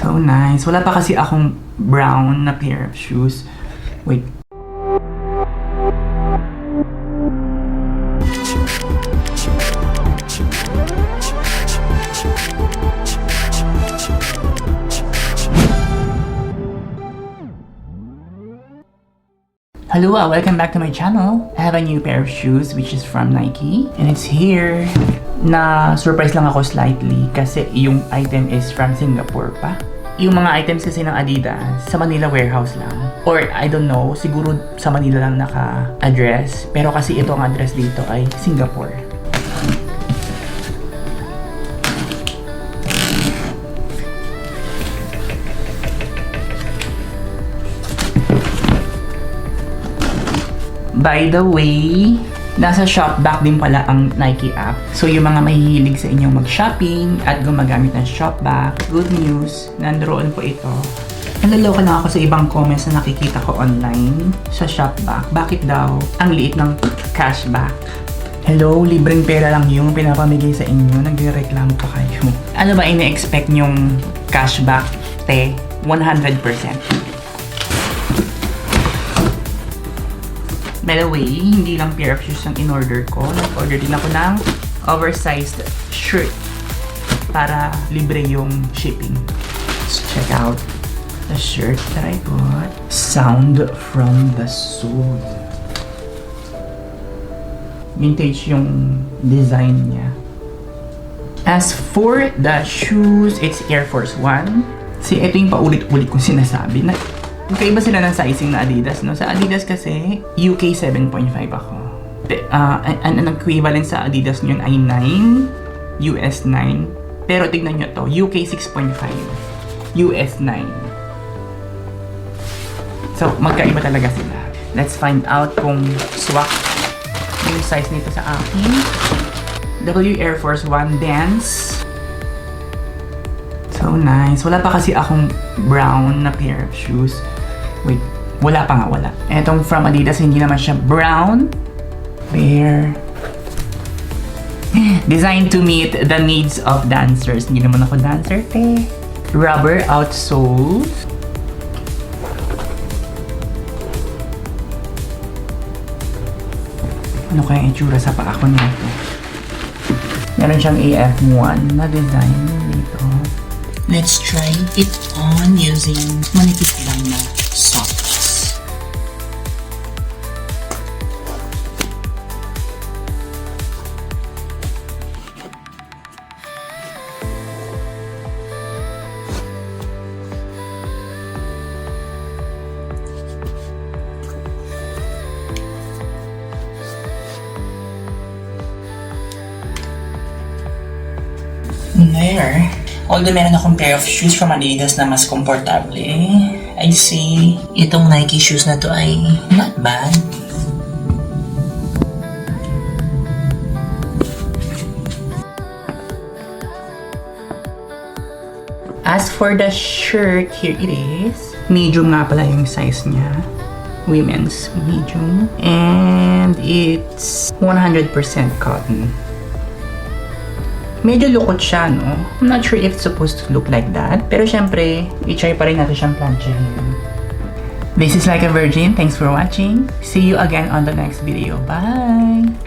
So nice. Wala pa kasi akong brown na pair of shoes. Wait. Hello, welcome back to my channel. I have a new pair of shoes which is from Nike and it's here. Na surprise lang ako slightly kasi yung item is from Singapore pa. Yung mga items kasi ng Adidas sa Manila warehouse lang. Or I don't know, siguro sa Manila lang naka-address. Pero kasi ito ang address dito ay Singapore. By the way, nasa Shopback din pala ang Nike app. So yung mga mahihilig sa inyong mag-shopping at gumagamit ng Shopback, good news, nandoon po ito. Naloloka na ako sa ibang comments na nakikita ko online sa Shopback. Bakit daw ang liit ng cashback? Hello, libreng pera lang yung pinapamigay sa inyo. Nagre-reklamo pa kayo. Ano ba ina-expect nyong cashback, te? 100%. By the way, hindi lang pair of shoes ang in-order ko. Nag-order din ako ng oversized shirt para libre yung shipping. Let's check out the shirt that I bought. Sound from the soul. Vintage yung design niya. As for the shoes, it's Air Force 1. Ito yung paulit-ulit kong sinasabi na magkaiba sila ng sizing na Adidas, no? Sa Adidas kasi, UK 7.5 ako. Ang equivalent sa Adidas nyo ay 9, US 9. Pero tignan nyo to, UK 6.5, US 9. So, magkaiba talaga sila. Let's find out kung swak yung size nito sa akin. W Air Force 1 Dance. So nice. Wala pa kasi akong brown na pair of shoes. Wait, wala pa nga, wala. Etong from Adidas, hindi naman siya brown. Pair. Designed to meet the needs of dancers. Hindi naman ako dancer, te. Rubber outsoles. Ano kaya yung itsura sa paa ko nito? Meron siyang AF1 na design dito. Let's try it on using manipis lang na socks. There. Although meron akong pair of shoes from Adidas na mas komportable, I see itong Nike shoes na to ay not bad. As for the shirt, here it is. Medium nga pala yung size niya. Women's medium. And it's 100% cotton. Medyo lukot siya, no? I'm not sure if it's supposed to look like that. Pero syempre, i-try pa rin natin siyang planchahin. This is Like a Virgin. Thanks for watching. See you again on the next video. Bye!